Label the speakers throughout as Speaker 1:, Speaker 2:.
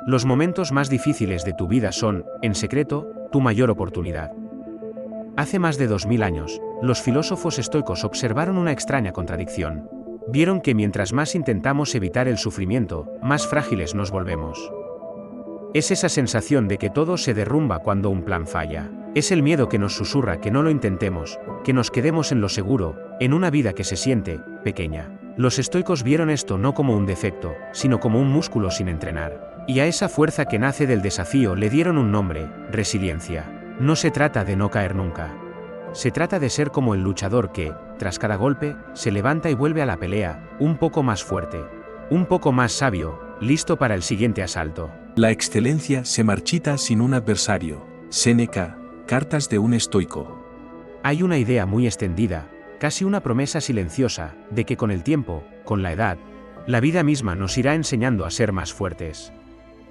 Speaker 1: Los momentos más difíciles de tu vida son, en secreto, tu mayor oportunidad. Hace más de 2000 años, los filósofos estoicos observaron una extraña contradicción. Vieron que mientras más intentamos evitar el sufrimiento, más frágiles nos volvemos. Es esa sensación de que todo se derrumba cuando un plan falla. Es el miedo que nos susurra que no lo intentemos, que nos quedemos en lo seguro, en una vida que se siente pequeña. Los estoicos vieron esto no como un defecto, sino como un músculo sin entrenar. Y a esa fuerza que nace del desafío le dieron un nombre: resiliencia. No se trata de no caer nunca. Se trata de ser como el luchador que, tras cada golpe, se levanta y vuelve a la pelea, un poco más fuerte, un poco más sabio, listo para el siguiente asalto.
Speaker 2: La excelencia se marchita sin un adversario. Séneca, Cartas de un estoico.
Speaker 1: Hay una idea muy extendida, casi una promesa silenciosa, de que con el tiempo, con la edad, la vida misma nos irá enseñando a ser más fuertes.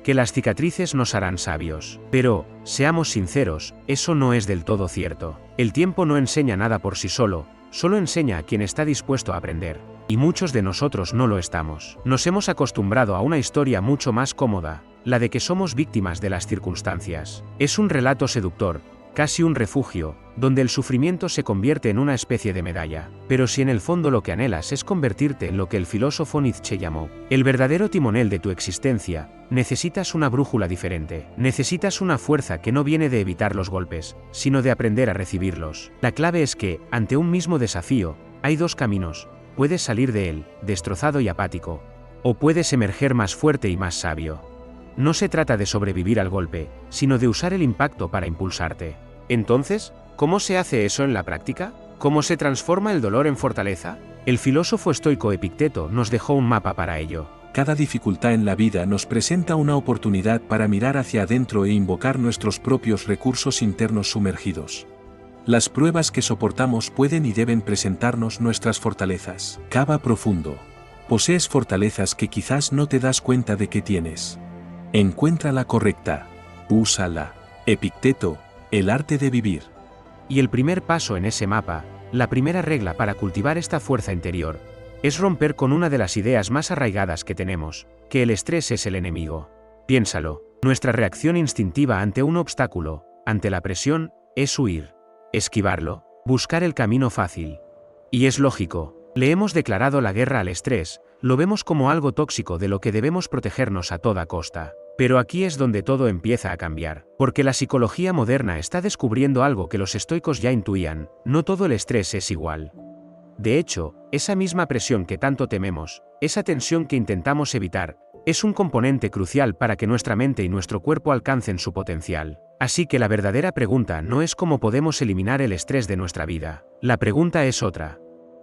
Speaker 1: Que las cicatrices nos harán sabios. Pero, seamos sinceros, eso no es del todo cierto. El tiempo no enseña nada por sí solo, solo enseña a quien está dispuesto a aprender. Y muchos de nosotros no lo estamos. Nos hemos acostumbrado a una historia mucho más cómoda, la de que somos víctimas de las circunstancias. Es un relato seductor, casi un refugio, donde el sufrimiento se convierte en una especie de medalla. Pero si en el fondo lo que anhelas es convertirte en lo que el filósofo Nietzsche llamó el verdadero timonel de tu existencia, necesitas una brújula diferente. Necesitas una fuerza que no viene de evitar los golpes, sino de aprender a recibirlos. La clave es que, ante un mismo desafío, hay dos caminos. Puedes salir de él, destrozado y apático, o puedes emerger más fuerte y más sabio. No se trata de sobrevivir al golpe, sino de usar el impacto para impulsarte. Entonces, ¿cómo se hace eso en la práctica? ¿Cómo se transforma el dolor en fortaleza? El filósofo estoico Epicteto nos dejó un mapa para ello.
Speaker 2: Cada dificultad en la vida nos presenta una oportunidad para mirar hacia adentro e invocar nuestros propios recursos internos sumergidos. Las pruebas que soportamos pueden y deben presentarnos nuestras fortalezas. Cava profundo. Posees fortalezas que quizás no te das cuenta de que tienes. Encuentra la correcta. Úsala. Epicteto, el arte de vivir.
Speaker 1: Y el primer paso en ese mapa, la primera regla para cultivar esta fuerza interior, es romper con una de las ideas más arraigadas que tenemos, que el estrés es el enemigo. Piénsalo, nuestra reacción instintiva ante un obstáculo, ante la presión, es huir, esquivarlo, buscar el camino fácil. Y es lógico, le hemos declarado la guerra al estrés, lo vemos como algo tóxico de lo que debemos protegernos a toda costa. Pero aquí es donde todo empieza a cambiar, porque la psicología moderna está descubriendo algo que los estoicos ya intuían: no todo el estrés es igual. De hecho, esa misma presión que tanto tememos, esa tensión que intentamos evitar, es un componente crucial para que nuestra mente y nuestro cuerpo alcancen su potencial. Así que la verdadera pregunta no es cómo podemos eliminar el estrés de nuestra vida. La pregunta es otra.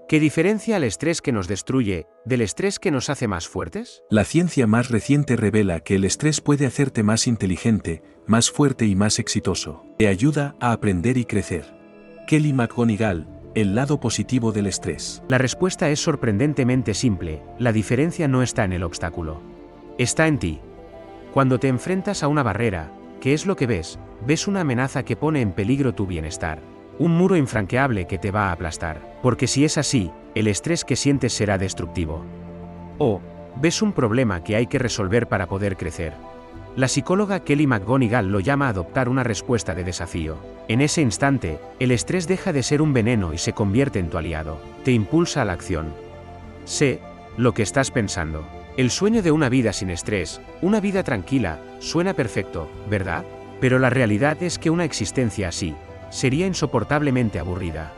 Speaker 1: ¿Qué diferencia el estrés que nos destruye del estrés que nos hace más fuertes?
Speaker 2: La ciencia más reciente revela que el estrés puede hacerte más inteligente, más fuerte y más exitoso. Te ayuda a aprender y crecer. Kelly McGonigal, el lado positivo del estrés.
Speaker 1: La respuesta es sorprendentemente simple: la diferencia no está en el obstáculo. Está en ti. Cuando te enfrentas a una barrera, ¿qué es lo que ves? Ves una amenaza que pone en peligro tu bienestar. Un muro infranqueable que te va a aplastar. Porque si es así, el estrés que sientes será destructivo. O, ves un problema que hay que resolver para poder crecer. La psicóloga Kelly McGonigal lo llama adoptar una respuesta de desafío. En ese instante, el estrés deja de ser un veneno y se convierte en tu aliado. Te impulsa a la acción. Sé lo que estás pensando. El sueño de una vida sin estrés, una vida tranquila, suena perfecto, ¿verdad? Pero la realidad es que una existencia así sería insoportablemente aburrida.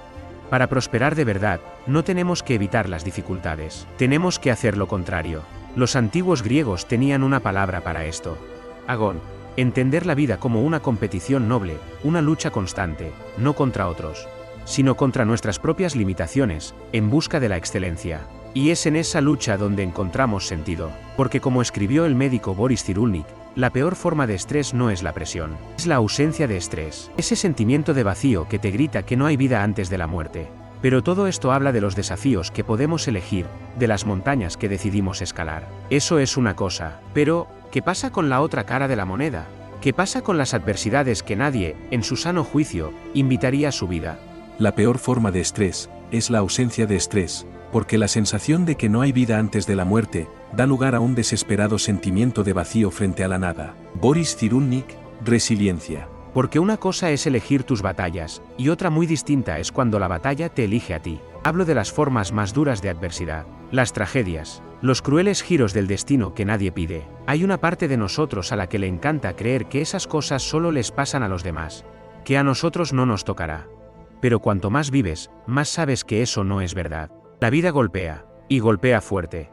Speaker 1: Para prosperar de verdad, no tenemos que evitar las dificultades, tenemos que hacer lo contrario. Los antiguos griegos tenían una palabra para esto: agón. Entender la vida como una competición noble, una lucha constante, no contra otros, sino contra nuestras propias limitaciones, en busca de la excelencia. Y es en esa lucha donde encontramos sentido, porque como escribió el médico Boris Cyrulnik, la peor forma de estrés no es la presión, es la ausencia de estrés, ese sentimiento de vacío que te grita que no hay vida antes de la muerte. Pero todo esto habla de los desafíos que podemos elegir, de las montañas que decidimos escalar. Eso es una cosa, pero, ¿qué pasa con la otra cara de la moneda? ¿Qué pasa con las adversidades que nadie, en su sano juicio, invitaría a su vida?
Speaker 2: La peor forma de estrés es la ausencia de estrés, porque la sensación de que no hay vida antes de la muerte da lugar a un desesperado sentimiento de vacío frente a la nada. Boris Cyrulnik, Resiliencia.
Speaker 1: Porque una cosa es elegir tus batallas, y otra muy distinta es cuando la batalla te elige a ti. Hablo de las formas más duras de adversidad, las tragedias, los crueles giros del destino que nadie pide. Hay una parte de nosotros a la que le encanta creer que esas cosas solo les pasan a los demás, que a nosotros no nos tocará. Pero cuanto más vives, más sabes que eso no es verdad. La vida golpea, y golpea fuerte.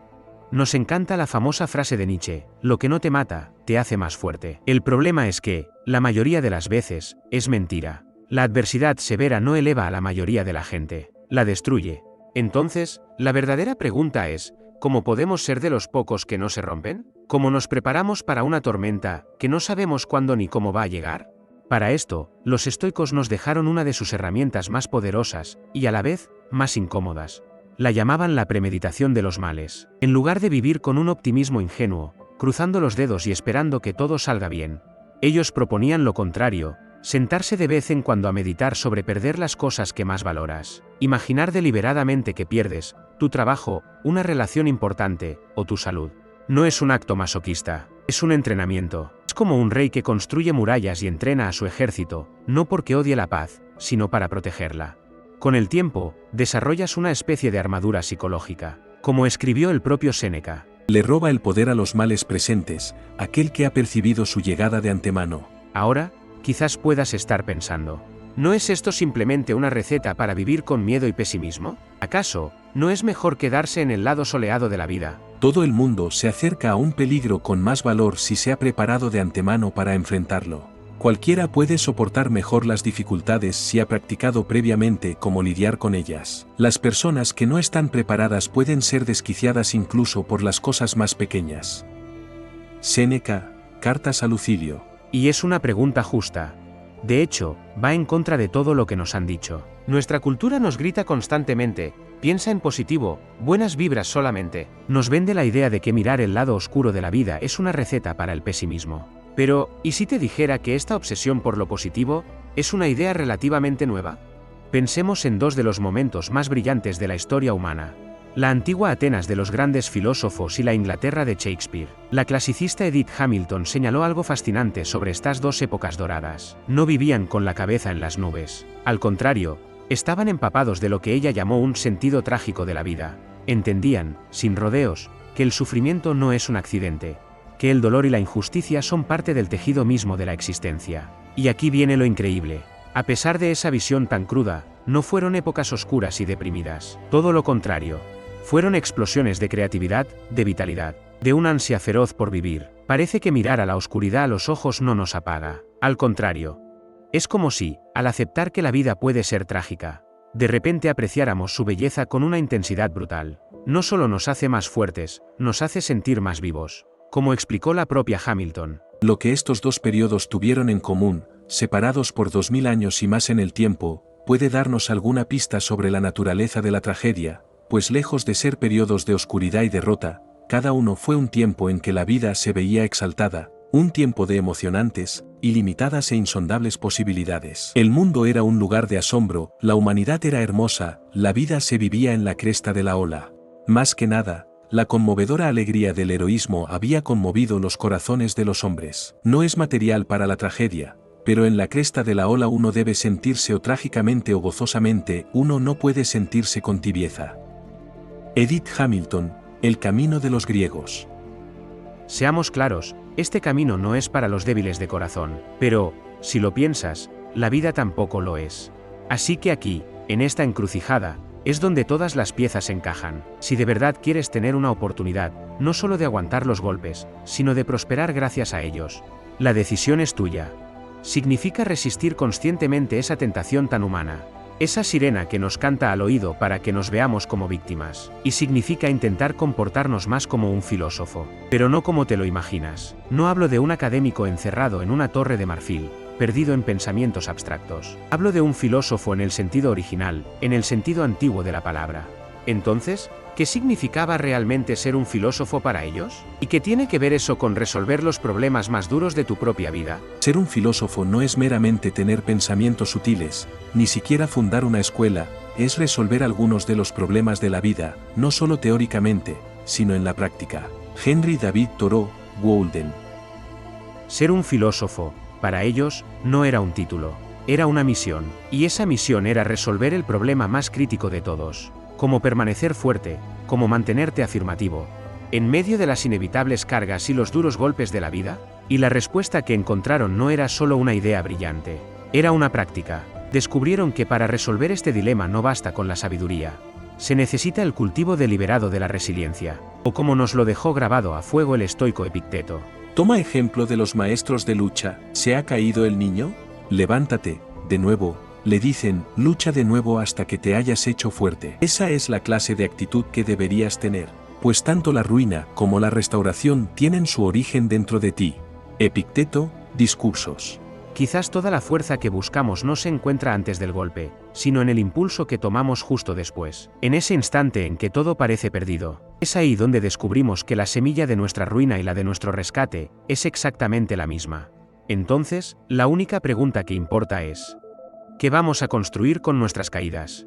Speaker 1: Nos encanta la famosa frase de Nietzsche, lo que no te mata, te hace más fuerte. El problema es que, la mayoría de las veces, es mentira. La adversidad severa no eleva a la mayoría de la gente, la destruye. Entonces, la verdadera pregunta es, ¿cómo podemos ser de los pocos que no se rompen? ¿Cómo nos preparamos para una tormenta, que no sabemos cuándo ni cómo va a llegar? Para esto, los estoicos nos dejaron una de sus herramientas más poderosas, y a la vez, más incómodas. La llamaban la premeditación de los males. En lugar de vivir con un optimismo ingenuo, cruzando los dedos y esperando que todo salga bien, ellos proponían lo contrario, sentarse de vez en cuando a meditar sobre perder las cosas que más valoras, imaginar deliberadamente que pierdes, tu trabajo, una relación importante, o tu salud. No es un acto masoquista, es un entrenamiento. Es como un rey que construye murallas y entrena a su ejército, no porque odie la paz, sino para protegerla. Con el tiempo, desarrollas una especie de armadura psicológica, como escribió el propio Séneca.
Speaker 2: Le roba el poder a los males presentes, aquel que ha percibido su llegada de antemano.
Speaker 1: Ahora, quizás puedas estar pensando, ¿no es esto simplemente una receta para vivir con miedo y pesimismo? ¿Acaso, no es mejor quedarse en el lado soleado de la vida?
Speaker 2: Todo el mundo se acerca a un peligro con más valor si se ha preparado de antemano para enfrentarlo. Cualquiera puede soportar mejor las dificultades si ha practicado previamente cómo lidiar con ellas. Las personas que no están preparadas pueden ser desquiciadas incluso por las cosas más pequeñas. Séneca, Cartas a Lucilio.
Speaker 1: Y es una pregunta justa. De hecho, va en contra de todo lo que nos han dicho. Nuestra cultura nos grita constantemente, piensa en positivo, buenas vibras solamente. Nos vende la idea de que mirar el lado oscuro de la vida es una receta para el pesimismo. Pero, ¿y si te dijera que esta obsesión por lo positivo es una idea relativamente nueva? Pensemos en dos de los momentos más brillantes de la historia humana. La antigua Atenas de los grandes filósofos y la Inglaterra de Shakespeare. La clasicista Edith Hamilton señaló algo fascinante sobre estas dos épocas doradas. No vivían con la cabeza en las nubes. Al contrario, estaban empapados de lo que ella llamó un sentido trágico de la vida. Entendían, sin rodeos, que el sufrimiento no es un accidente, que el dolor y la injusticia son parte del tejido mismo de la existencia. Y aquí viene lo increíble. A pesar de esa visión tan cruda, no fueron épocas oscuras y deprimidas. Todo lo contrario. Fueron explosiones de creatividad, de vitalidad, de una ansia feroz por vivir. Parece que mirar a la oscuridad a los ojos no nos apaga. Al contrario. Es como si, al aceptar que la vida puede ser trágica, de repente apreciáramos su belleza con una intensidad brutal. No solo nos hace más fuertes, nos hace sentir más vivos. Como explicó la propia Hamilton.
Speaker 2: Lo que estos dos periodos tuvieron en común, separados por 2000 años y más en el tiempo, puede darnos alguna pista sobre la naturaleza de la tragedia, pues lejos de ser periodos de oscuridad y derrota, cada uno fue un tiempo en que la vida se veía exaltada, un tiempo de emocionantes, ilimitadas e insondables posibilidades. El mundo era un lugar de asombro, la humanidad era hermosa, la vida se vivía en la cresta de la ola. Más que nada, la conmovedora alegría del heroísmo había conmovido los corazones de los hombres. No es material para la tragedia, pero en la cresta de la ola uno debe sentirse o trágicamente o gozosamente, uno no puede sentirse con tibieza. Edith Hamilton, El camino de los griegos.
Speaker 1: Seamos claros, este camino no es para los débiles de corazón, pero, si lo piensas, la vida tampoco lo es. Así que aquí, en esta encrucijada, es donde todas las piezas encajan. Si de verdad quieres tener una oportunidad, no solo de aguantar los golpes, sino de prosperar gracias a ellos, la decisión es tuya. Significa resistir conscientemente esa tentación tan humana, esa sirena que nos canta al oído para que nos veamos como víctimas. Y significa intentar comportarnos más como un filósofo, pero no como te lo imaginas. No hablo de un académico encerrado en una torre de marfil, perdido en pensamientos abstractos. Hablo de un filósofo en el sentido original, en el sentido antiguo de la palabra. Entonces, ¿Qué significaba realmente ser un filósofo para ellos? ¿Y qué tiene que ver eso con resolver los problemas más duros de tu propia vida?
Speaker 2: Ser un filósofo no es meramente tener pensamientos sutiles, ni siquiera fundar una escuela, es resolver algunos de los problemas de la vida, no solo teóricamente, sino en la práctica. Henry David Thoreau, Walden.
Speaker 1: Ser un filósofo, para ellos, no era un título, era una misión, y esa misión era resolver el problema más crítico de todos. Cómo permanecer fuerte, cómo mantenerte afirmativo, en medio de las inevitables cargas y los duros golpes de la vida, y la respuesta que encontraron no era solo una idea brillante, era una práctica. Descubrieron que para resolver este dilema no basta con la sabiduría, se necesita el cultivo deliberado de la resiliencia, o como nos lo dejó grabado a fuego el estoico Epicteto.
Speaker 2: Toma ejemplo de los maestros de lucha. ¿Se ha caído el niño? Levántate, de nuevo. Le dicen, lucha de nuevo hasta que te hayas hecho fuerte. Esa es la clase de actitud que deberías tener, pues tanto la ruina como la restauración tienen su origen dentro de ti. Epicteto, Discursos.
Speaker 1: Quizás toda la fuerza que buscamos no se encuentra antes del golpe, sino en el impulso que tomamos justo después. En ese instante en que todo parece perdido, es ahí donde descubrimos que la semilla de nuestra ruina y la de nuestro rescate es exactamente la misma. Entonces, la única pregunta que importa es: ¿qué vamos a construir con nuestras caídas?